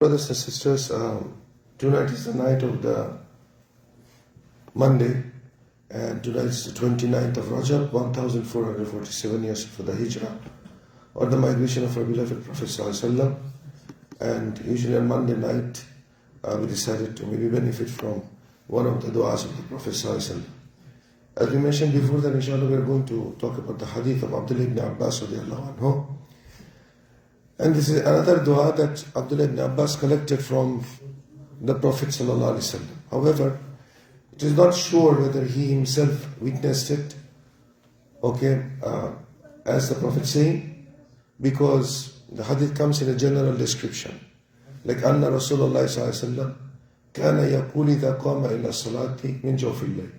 Brothers and sisters, tonight is the night of the Monday, and tonight is the 29th of Rajab, 1447 years for the Hijrah, or the migration of our beloved Prophet ﷺ. And usually on Monday night, we decided to maybe benefit from one of the du'as of the Prophet ﷺ. As we mentioned before, that inshallah we are going to talk about the hadith of Abdullah ibn Abbas radiallahu anhu. And this is another dua that Abdullah ibn Abbas collected from the Prophet ﷺ. However, it is not sure whether he himself witnessed it, as the Prophet saying, because the hadith comes in a general description. Like, Anna Rasulullah ﷺ kana yaqul idha qama ila salati min jawfil layl.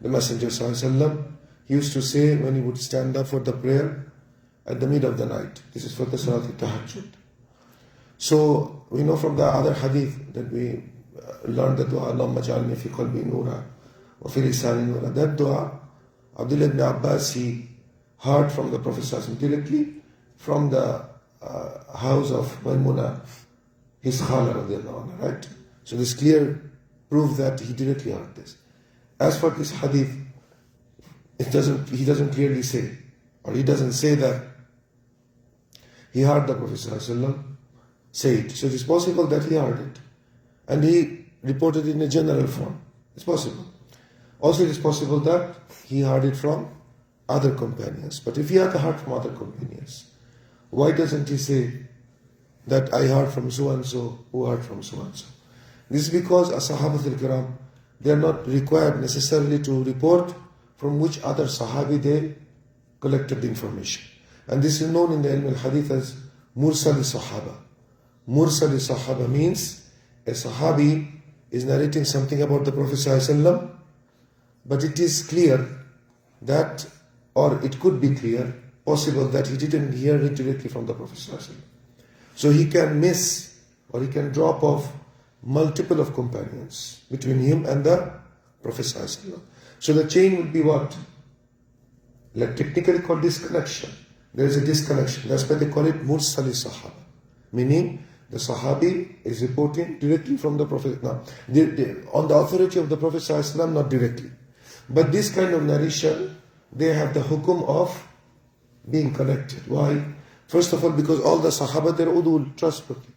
The Messenger ﷺ, he used to say when he would stand up for the prayer, at the mid of the night. This is for the Salat al-Tahajjud. So we know from the other hadith that we learned the dua, Allahumma ja'alni fi qalbi nura wa fi lisani nura. That dua, Abdullah ibn Abbas, he heard from the Prophet ﷺ directly from the house of Maimuna, his khala radiallahu anha, right? So this clear proof that he directly heard this. As for this hadith, he doesn't clearly say, or he doesn't say that he heard the Prophet ﷺ say it. So it is possible that he heard it and he reported it in a general form. It's possible. Also it is possible that he heard it from other companions. But if he had heard from other companions, why doesn't he say that I heard from so and so who heard from so and so? This is because as Sahabat al-Kiram, they are not required necessarily to report from which other Sahabi they collected the information. And this is known in the Ilm al-Hadith as Mursal al-Sahaba. Mursal al-Sahaba means a Sahabi is narrating something about the Prophet ﷺ, but it is clear that, or it could be clear, possible that he didn't hear it directly from the Prophet ﷺ. So he can miss, or he can drop off multiple of companions between him and the Prophet ﷺ. So the chain would be what? Like technically called disconnection. There is a disconnection. That's why they call it Mursal al-Sahaba. Meaning the Sahabi is reporting directly from the Prophet. Now, on the authority of the Prophet ﷺ, not directly. But this kind of narration, they have the hukum of being connected. Why? First of all, because all the Sahaba, they're udul, trustworthy.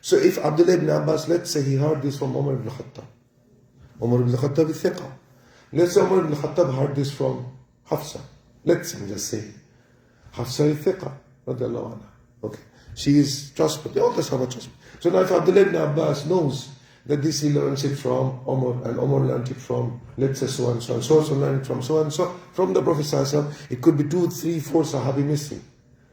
So if Abdullah ibn Abbas, let's say he heard this from Umar ibn Khattab. Umar ibn Khattab is thiqa. Let's say Umar ibn Khattab heard this from Hafsa. Let's just say Hafsa is thiqa, radiallahu anha. Okay. She is trustworthy. All the Sahaba trustworthy. So now if Abdullah ibn Abbas knows that this he learns it from Umar, and Umar learned it from, let's say so and so, and so learned it from so and so, from the Prophet ﷺ, it could be 2, 3, 4 Sahabi missing.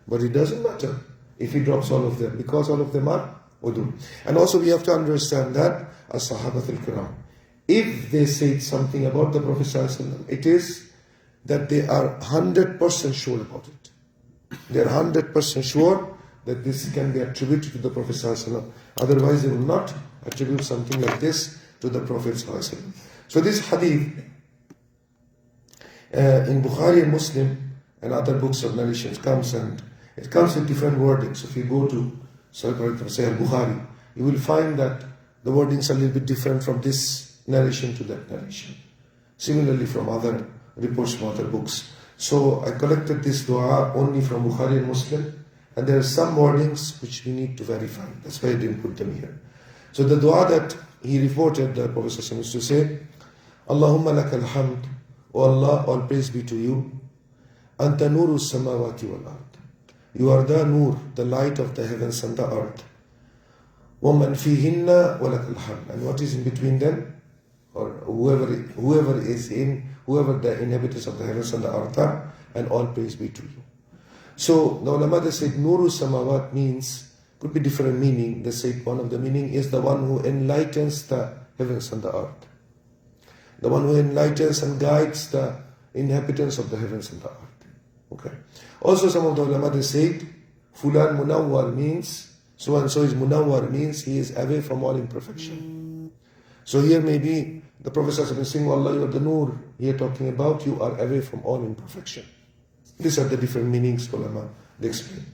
But it doesn't matter if he drops all of them, because all of them are udul. And also we have to understand that as Sahabat al-Kiram, if they say something about the Prophet ﷺ, it is that they are 100% sure about it. They are 100% sure that this can be attributed to the Prophet ﷺ. Otherwise they will not attribute something like this to the Prophet ﷺ. So this hadith in Bukhari and Muslim and other books of narrations comes, and it comes with different wordings. So if you go to Sahih Bukhari, you will find that the wordings are a little bit different from this narration to that narration. Similarly from other reports from other books. So I collected this dua only from Bukhari and Muslim, and there are some wordings which we need to verify. That's why I didn't put them here. So the dua that he reported, the Prophet ﷺ used to say, Allahumma lakal hamd, O Allah, all praise be to you. Anta nuru samawati wal ard. You are the nur, the light of the heavens and the earth. وَمَنْ فِيهِنَّ وَلَكَ الْحَمْدُ. And what is in between them? Or whoever the inhabitants of the heavens and the earth are, and all praise be to you. So the ulama, they said Nuru Samawat means, could be different meaning. They said one of the meaning is the one who enlightens the heavens and the earth. The one who enlightens and guides the inhabitants of the heavens and the earth. Okay. Also some of the ulama, they said Fulan Munawwar means, so and so is Munawwar means he is away from all imperfection. So here maybe the Prophet is saying, Allah, you are the Nur. Here talking about you are away from all imperfection. These are the different meanings ulama they explain.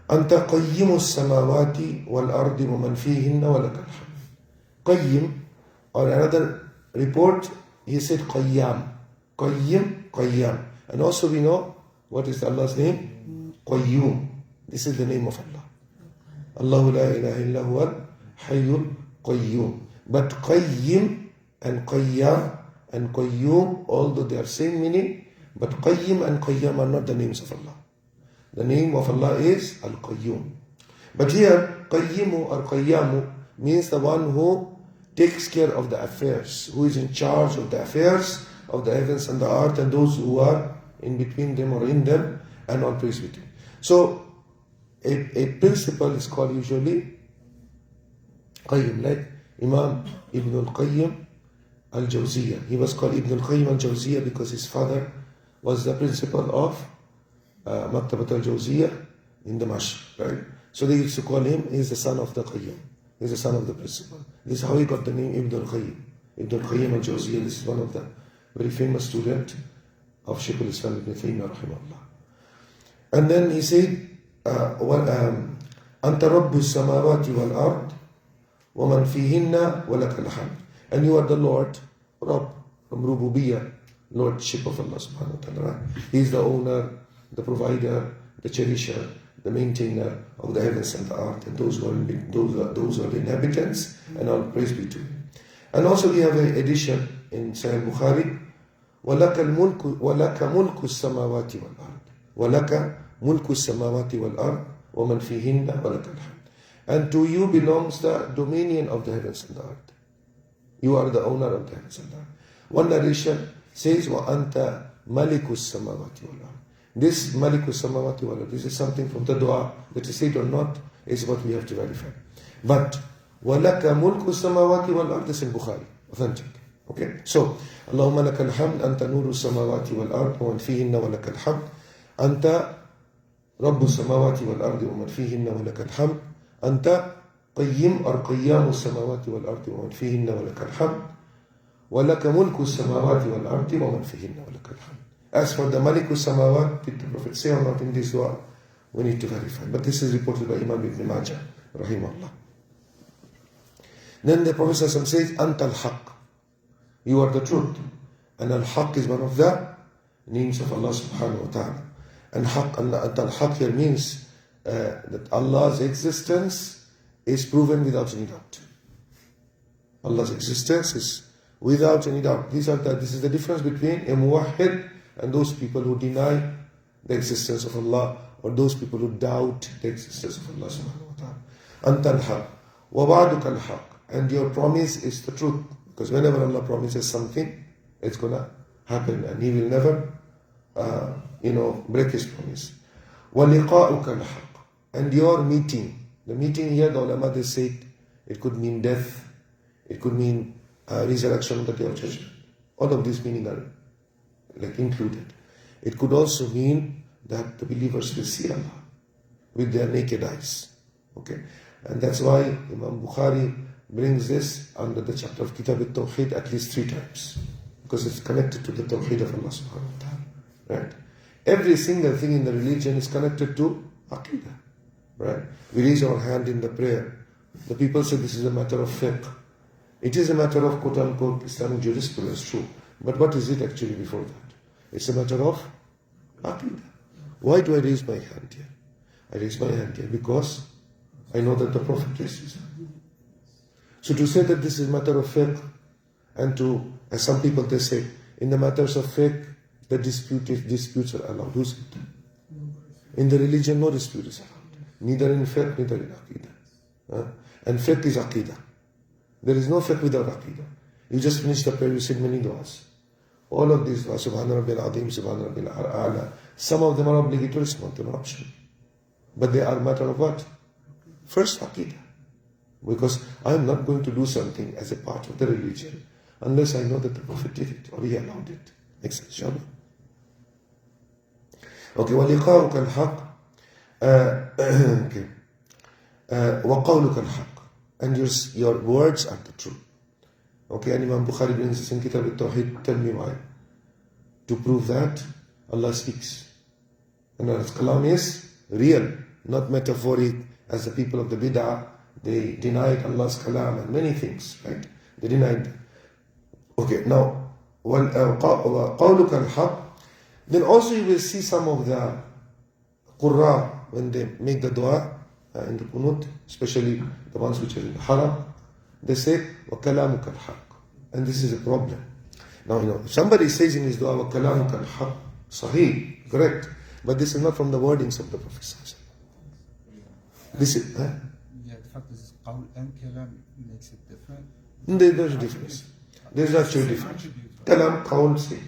أنت قيم السماوات والأرض ومن فيهن ولك الحمد. Qayyim, or another report, he said Qayyam. Qayyam. And also we know, what is Allah's name? Qayyum. This is the name of Allah. Allahu la ilaha illa huwa al-hayyul qayyum. But Qayyim and Qayyam and Qayyum, although they are same meaning, but Qayyim and Qayyam are not the names of Allah. The name of Allah is Al-Qayyum. But here, Qayyimu or Qayyamu means the one who takes care of the affairs, who is in charge of the affairs of the heavens and the earth and those who are in between them or in them, and all praise be to Him. So, a principle is called usually Qayyim, like Imam Ibn al-Qayyim al-Jawziyah. He was called Ibn al-Qayyim al-Jawziyah because his father was the principal of Maktabat al-Jawziyah in Damashq, right? So they used to call him, he's the son of the Qayyim. He's the son of the principal. This is how he got the name Ibn al-Qayyim. Ibn al-Qayyim al-Jawziyah, this is one of the very famous student of Shaykh al-Islam Ibn Taymiyyah rahimahullah. And then he said, أنت رب السماوات والأرض ومن فيهن ولك الحمد. And you are the Lord, Rabb, from Rububiyyah, Lordship of Allah subhanahu wa ta'ala. Right? He is the owner, the provider, the cherisher, the maintainer of the heavens and the earth, and those who are the inhabitants, and all praise be to Him. And also we have an addition in Sahih Bukhari, وَلَكَ مُلْكُ السَّمَاوَاتِ وَالْأَرْضِ وَلَكَ مُلْكُ السَّمَاوَاتِ وَالْأَرْضِ وَمَنْ فِيهِنَّ وَلَكَ الْحَمْدِ. And to you belongs the dominion of the heavens and the earth. You are the owner of the heavens and the earth. One narration says, وَأَنْتَ مَلِكُ السَّمَاوَاتِ وَالْأَرْضِ. This Maliku Samawati wal Ard, this is something from the dua, that is said or not, is what we have to verify. But, وَلَكَ مُلْكُ السَّمَاوَاتِ وَالْأَرْضِ, this is in Bukhari, authentic. Okay, so, اللهم لك الحمد أنت نور السماوات والأرض ومن فيهن ولك الحمد أنت رب السماوات والأرض ومن فيهن ولك الحمد أنت قيم أو قيام السماوات والأرض ومن فيهن ولك الحمد ولك ملك السماوات والأرض ومن فيهن ولك الحمد. As for the Maliku Samawat, did the Prophet say or not in this dua? We need to verify. But this is reported by Imam Ibn Majah, rahimahullah. Then the Prophet says, Anta al-Haq. You are the truth. And al-Haq is one of the names of Allah subhanahu wa ta'ala. And Anta al-Haq here means that Allah's existence is proven without any doubt. Allah's existence is without any doubt. This is the difference between a muwahhid and those people who deny the existence of Allah, or those people who doubt the existence of Allah subhanahu wa ta'ala. Anta al-Haq, wa ba'duka al-Haq. And your promise is the truth. Because whenever Allah promises something, it's gonna happen, and He will never, break His promise. Wa liqa'uka al-Haq. And your meeting. The meeting here, the ulama, they said, it could mean death, it could mean resurrection on the Day of Judgment. All of these meanings are included. It could also mean that the believers will see Allah with their naked eyes. Okay, and that's why Imam Bukhari brings this under the chapter of Kitab al-Tawheed at least 3 times, because it's connected to the Tawheed of Allah subhanahu wa ta'ala. Right? Every single thing in the religion is connected to Aqidah. Right? We raise our hand in the prayer. The people say this is a matter of fiqh. It is a matter of quote-unquote Islamic jurisprudence, true. But what is it actually before that? It's a matter of Aqidah. Why do I raise my hand here? I raise my hand here because I know that the Prophet raised his hand. So to say that this is a matter of fiqh, and to, as some people they say, in the matters of fiqh, the disputes are allowed. Who said that? In the religion, no dispute is allowed. Neither in fiqh, neither in Aqidah. And fiqh is Aqidah. There is no fiqh without Aqidah. You just finished the prayer, you said many du'as. All of these du'as, Subhana Rabbil Azim, Subhana Rabbil A'la, some of them are obligatory, some of them are optional. But they are a matter of what? First, Aqidah. Because I am not going to do something as a part of the religion unless I know that the Prophet did it or he allowed it. Makes sense, inshallah. Okay, وَلِقَاؤُكَ الْحَقِّ وَقَوْلُكَ الْحَقِّ. And your words are the truth. Okay, and Imam Bukhari brings this in Kitab al-Tawheed. Tell me why. To prove that Allah speaks. And Allah's kalam is real, not metaphoric, as the people of the bid'ah, they denied Allah's kalam and many things, right? They denied. Okay, now, قَوْلُكَ الْحَقِّ. Then also you will see some of the qurra, when they make the dua in the qunut, especially the ones which are in the haram, they say, وَكَلَامُكَ الْحَقِّ. And this is a problem. Now, if somebody says in his dua, وَكَلَامُكَ الْحَقِّ, sahih, correct. But this is not from the wordings of the Prophet. This is, Yeah, the fact is, qawl and kalam makes it different. There's a difference. There's actually a difference. Kalam, qawl, say.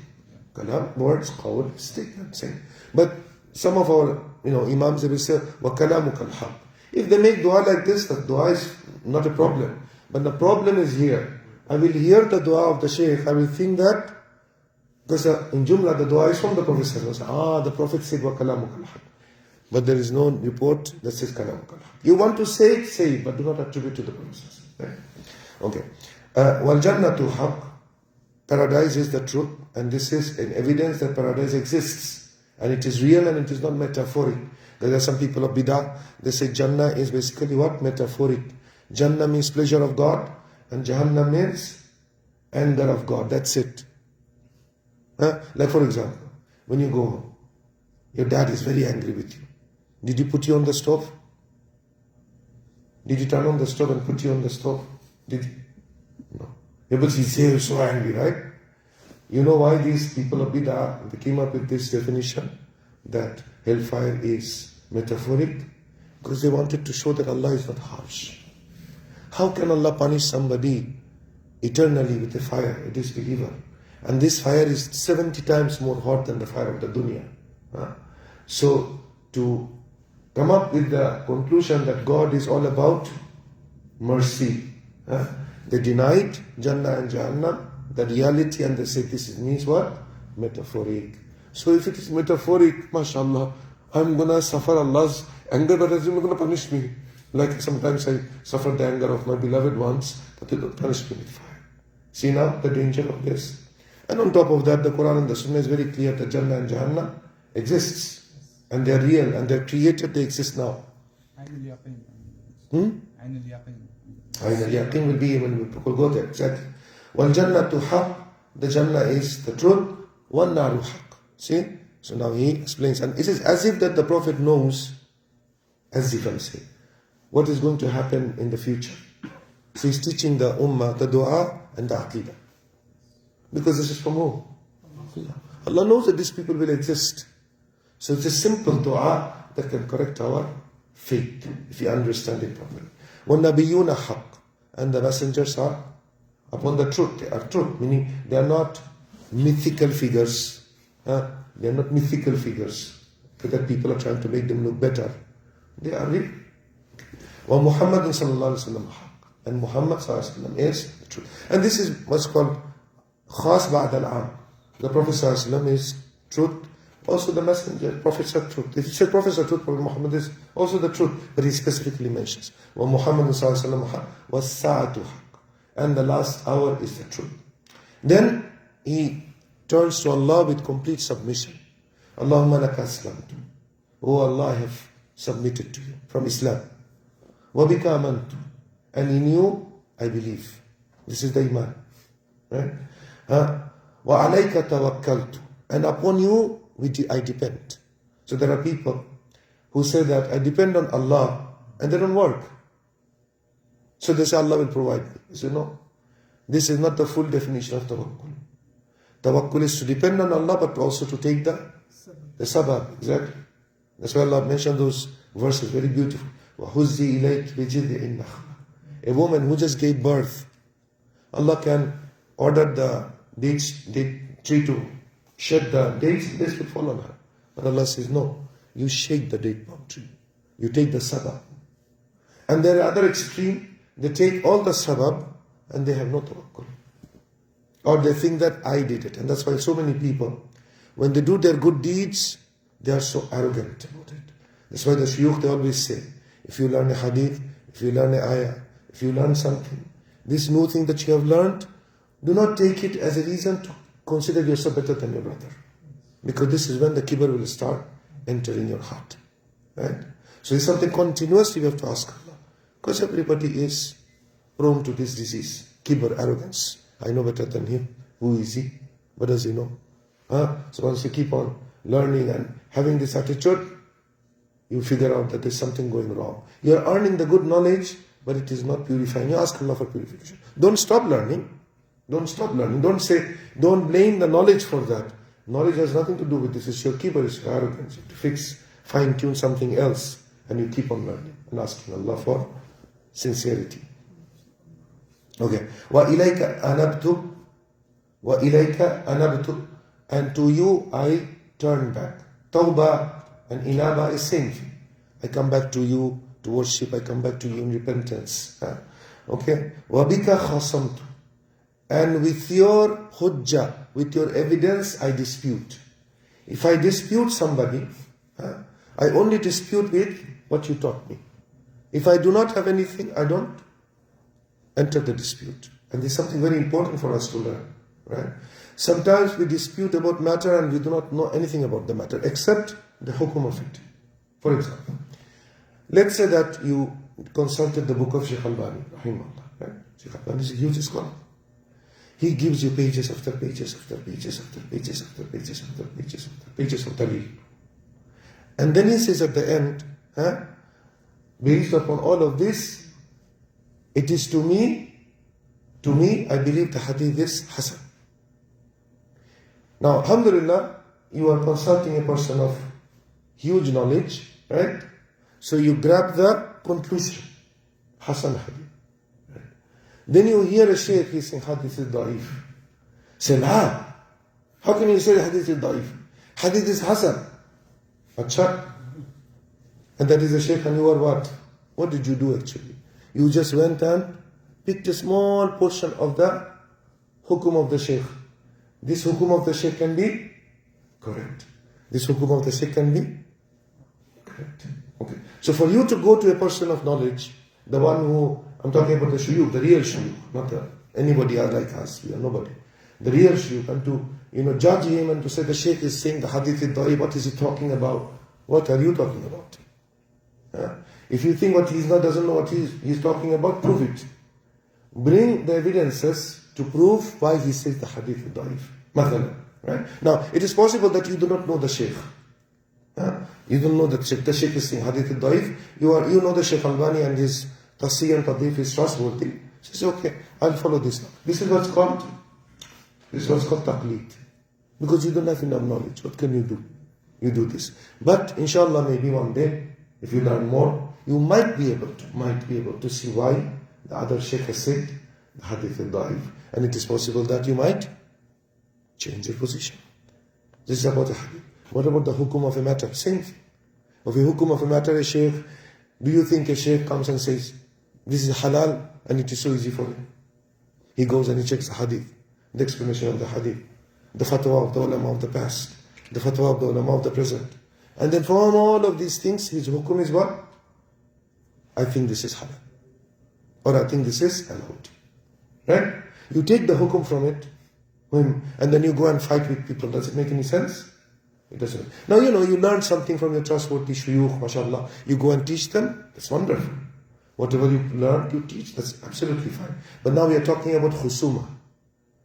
Kalam, words, qawl, statement, say. But some of our, imams, they will say, وَكَلَامُكَ الْحَقِّ. If they make dua like this, the dua is not a problem. But the problem is here. I will hear the dua of the Shaykh, I will think that, because in Jumla the dua is from the Prophet. The Prophet said, وَكَلَامُكَ الْحَقِّ. But there is no report that says kalam kalam. You want to say it, but do not attribute to the Prophet. Right? Okay. Wal jannatu haqq. Paradise is the truth, and this is an evidence that paradise exists, and it is real and it is not metaphoric. There are some people of bid'ah, they say Jannah is basically what? Metaphoric. Jannah means pleasure of God, and Jahannam means anger of God. That's it. Like for example, when you go home, your dad is very angry with you. Did he put you on the stove? Did you turn on the stove and put you on the stove? Did he? No. Yeah, but he's so angry, right? You know why these people of bid'ah, they came up with this definition that hellfire is metaphoric? Because they wanted to show that Allah is not harsh. How can Allah punish somebody eternally with a fire, a disbeliever? And this fire is 70 times more hot than the fire of the dunya. So, to come up with the conclusion that God is all about mercy, they denied Jannah and Jahannam, the reality, and they said this means what? Metaphoric. So if it is metaphoric, mashallah, I'm going to suffer Allah's anger, but He's not going to punish me. Like sometimes I suffer the anger of my beloved ones, but they don't punish me with fire. See now the danger of this. And on top of that, the Quran and the Sunnah is very clear that Jannah and Jahannam exists. And they are real, and they are created, they exist now. Ayn al-yaqeen will be when people go there, exactly. Wal jannatu haqq, the Jannah is the truth, wan naru haqq. See? So now he explains, and it is as if that the Prophet knows, as if I'm saying, what is going to happen in the future. So he's teaching the ummah, the dua and the aqidah. Because this is from who? Allah knows that these people will exist. So it's a simple dua that can correct our faith, if you understand it properly. وَالنَّبِيُّونَ حَقٌّ. And the messengers are upon the truth. They are truth, meaning they are not mythical figures. They are not mythical figures that people are trying to make them look better. They are real. وَمُحَمَّدٌ صَلَّى اللَّهُ عَلَيْهِ وَسَلَّمَ حَقٌّ. And Muhammad ﷺ is the truth. And this is what's called khas ba'd al-am. The Prophet ﷺ is truth. Also the messenger, prophets are truth. If you say prophets are truth, Prophet Muhammad is also the truth. But he specifically mentions, وَمُحَمَّدٌ صَلَّى اللَّهُ عَلَيْهِ وَسَلَّمَ وَالسَّاعَةُ حَقٌّ. And the last hour is the truth. Then he turns to Allah with complete submission. Allahumma laka aslamtu. Oh Allah, I have submitted to you from Islam. وَبِكَ آمَنْتُ. And in you, I believe. This is the iman. Right? وَعَلَيْكَ تَوَكَّلْتُ. And upon you, I depend. So there are people who say that I depend on Allah and they don't work. So they say Allah will provide me. You say no. This is not the full definition of tawakkul. Tawakkul is to depend on Allah but also to take the sabab. Exactly. That's why Allah mentioned those verses, very beautiful. وَهُزِّي إِلَيْكِ بِجِذِعِ النَّخْلَةِ. A woman who just gave birth, Allah can order the date tree to shed the dates, this will fall on her. But Allah says, no, you shake the date palm tree. You take the sabab. And there are other extreme, they take all the sabab and they have no tawakkul. Or they think that I did it. And that's why so many people, when they do their good deeds, they are so arrogant about it. That's why the shuyukh, they always say, if you learn a hadith, if you learn an ayah, if you learn something, this new thing that you have learned, do not take it as a reason to consider yourself better than your brother. Because this is when the kibr will start entering your heart. Right? So it's something continuously we have to ask Allah. Because everybody is prone to this disease, kibr, arrogance. I know better than him. Who is he? What does he know? So once you keep on learning and having this attitude, you figure out that there's something going wrong. You're earning the good knowledge, but it is not purifying. You ask Allah for purification. Don't stop learning. Don't stop learning. Don't blame the knowledge for that. Knowledge has nothing to do with this. It's your kibr, it's your arrogance. You have to fix, fine-tune something else, and you keep on learning and asking Allah for sincerity. Okay. وَإِلَيْكَ أَنَبْتُ, and to you I turn back. Tawbah and inaba is same thing. I come back to you to worship. I come back to you in repentance. Okay. وَبِكَ خَصَمْتُ, and with your hujjah, with your evidence, I dispute. If I dispute somebody, I only dispute with what you taught me. If I do not have anything, I don't enter the dispute. And this is something very important for us to learn. Right? Sometimes we dispute about matter and we do not know anything about the matter except the hukum of it. For example, let's say that you consulted the book of Shaykh Albani, rahimahullah. Right? Shaykh Albani is a huge scholar. He gives you pages after pages after pages after pages after pages after pages after pages of dalil. And then he says at the end, based upon all of this, it is to me, I believe the hadith is Hasan. Now, alhamdulillah, you are consulting a person of huge knowledge, right? So you grab the conclusion, Hasan hadith. Right? Then you hear a shaykh, he's saying hadith is da'if. Say, how can you say hadith is da'if? Hadith is Hasan. Achha. And that is a shaykh, and you are what? What did you do actually? You just went and picked a small portion of the hukum of the shaykh. This hukum of the shaykh can be correct. This hukum of the shaykh can be correct. Okay. So for you to go to a person of knowledge, the one who, I'm talking about the shuyukh, the real shuyukh, not anybody else like us, we are nobody. The real shuyukh, and to judge him and to say the shaykh is saying the hadith is da'if, what is he talking about? What are you talking about? If you think what doesn't know what he's talking about, prove it. Bring the evidences to prove why he says the hadith is da'if. Mathalan, right? Now, it is possible that you do not know the shaykh. You don't know that the shaykh is saying hadith is da'if. You know the Shaykh Albani and his tasih and tadif is trustworthy. So say, okay, I'll follow this now. This is what's called taqleed. Because you don't have enough knowledge. What can you do? You do this. But inshallah, maybe one day, if you learn more, you might be able to see why the other shaykh has said the hadith is da'if. And it is possible that you might change your position. This is about a hadith. What about the hukum of a matter? Same thing. Of a hukum of a matter, a shaykh, do you think a shaykh comes and says, this is halal and it is so easy for him? He goes and he checks the hadith, the explanation of the hadith, the fatwa of the ulama of the past, the fatwa of the ulama of the present. And then from all of these things, his hukum is what? I think this is halal. Or I think this is allowed. Right? You take the hukum from it, and then you go and fight with people. Does it make any sense? It doesn't. Now, you learn something from your trustworthy shuyukh, mashallah. You go and teach them. That's wonderful. Whatever you learn, you teach. That's absolutely fine. But now we are talking about khusuma.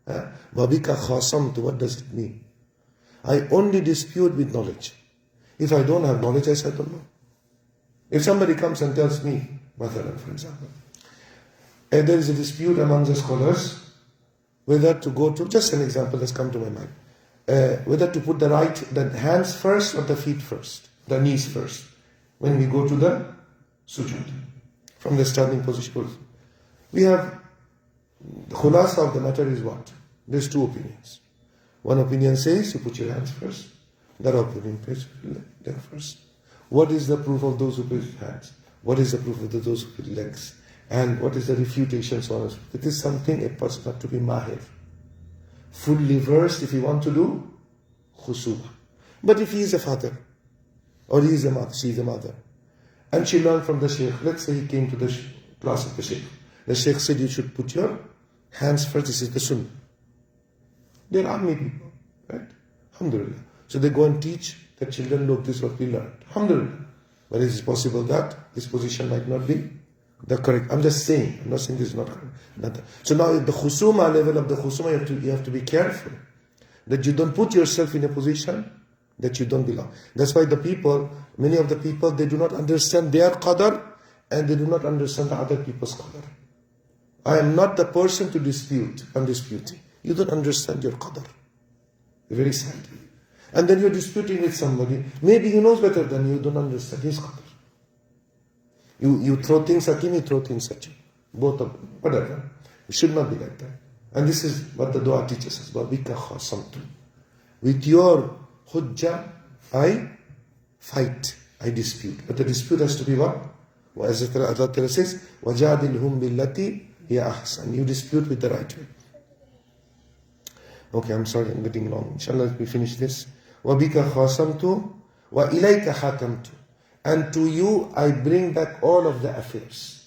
Wabika khasamtu, what does it mean? I only dispute with knowledge. If I don't have knowledge, I say I don't know. If somebody comes and tells me, mathalan, for example, there is a dispute among the scholars whether to go to, just an example that's come to my mind, whether to put the hands first or the feet first, the knees first, when we go to the sujood, from the standing position. We have, the khulasa of the matter is what? There's two opinions. One opinion says you put your hands first. The other opinion says there first. What is the proof of those who put hands? What is the proof of those who put legs? And what is the refutation, so on and so forth. It is something a person has to be mahir, fully versed if you want to do khusuma. But if he is a father, or he is a mother, she is a mother, and she learned from the shaykh, let's say he came to the class of the shaykh. The shaykh said you should put your hands first, this is the sunnah. They are Ammi people, right? Alhamdulillah. So they go and teach the children, look, this is what we learned. Alhamdulillah. But it is possible that this position might not be the correct. I'm just saying, I'm not saying this is not correct. So now at the khusuma level of the khusuma, you have to be careful that you don't put yourself in a position that you don't belong. That's why many of the people, they do not understand their qadar and they do not understand the other people's qadar. I am not the person to dispute. I'm disputing. You don't understand your qadar. Very sad. And then you're disputing with somebody. Maybe he knows better than you, don't understand his qadar. You throw things at him, he throw things at you. Both of them. Whatever. It should not be like that. And this is what the dua teaches us. وَبِكَ خَاصَمْتُ. With your hujjah, I fight. I dispute. But the dispute has to be what? As Allah Ta'ala says, وَجَادِلْهُمْ بِالَّتِي هِيَ أَحْسَنُ. You dispute with the right way. Okay, I'm sorry, I'm getting long. Inshallah, let me finish this. وَبِكَ خَاصَمْتُ وَإِلَيْكَ حَكَمْتُ. And to you I bring back all of the affairs.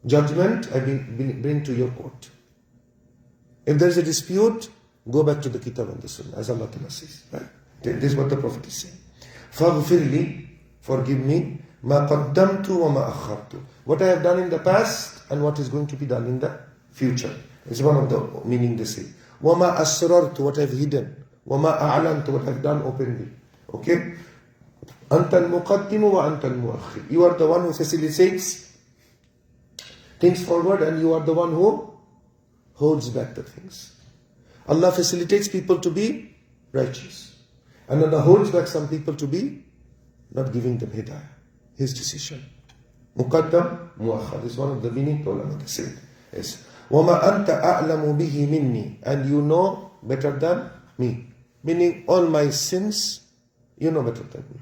Judgment I bring to your court. If there is a dispute, go back to the Kitab and the Sunnah, as Allah Ta'ala says. Right? This is what the Prophet is saying. فَاغْفِرْ لِي. Forgive me. مَا قَدَّمْتُ وَمَا أَخَّرْتُ. What I have done in the past and what is going to be done in the future. It's one of the meaning they say. وَمَا أَسْرَرْتُ. What I have hidden. وَمَا أَعْلَنْتُ. What I have done openly. Okay? أَنْتَ الْمُقَدِّمُ وَأَنْتَ الْمُؤَخِّرُ. You are the one who facilitates things forward and you are the one who holds back the things. Allah facilitates people to be righteous. And Allah holds back some people to be not giving them hidayah. His decision. Muqaddam, muakhar. This is one of the meaning the ulama say. Yes. وَمَا أَنْتَ أَعْلَمُ بِهِ مِنِّي. And you know better than me. Meaning all my sins, you know better than me.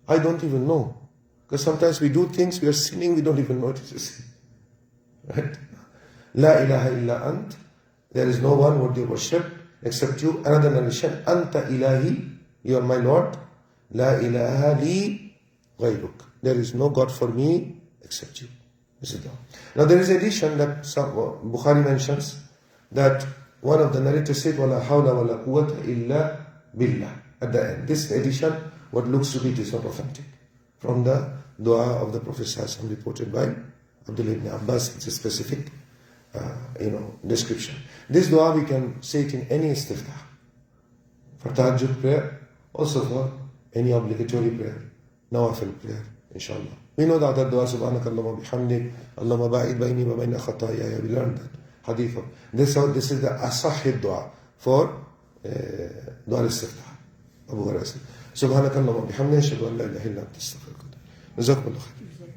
I don't even know. Because sometimes we do things, we are sinning, we don't even know it is a sin. Right? La ilaha illa ant. There is no one worthy of worship except you. Another narration. Anta ilahi. You are my Lord. La ilaha li ghayruk. There is no God for me except you. This is the. Now there is an addition that Bukhari mentions that one of the narrators said, "Wala hawla wala quwwata illa billah." At the end, this addition, what looks to be, it is not authentic. From the dua of the Prophet ﷺ reported by Abdullah ibn Abbas, it's a specific, description. This dua we can say it in any istiftah. For tahajjud prayer, also for any obligatory prayer, nawafil prayer, inshallah. We know the other dua, subhanakallahumma bihamdik, Allahumma ba'id bayni wa bayna khatayaya. We learned that hadith. This is the asahid dua for dua al-istiftah. Abu Hurairah. Subhanakallahumma bihamdik, ashhadu an la ilaha illa anta astaghfiruka wa atubu ilaik. Jazakumullah khair.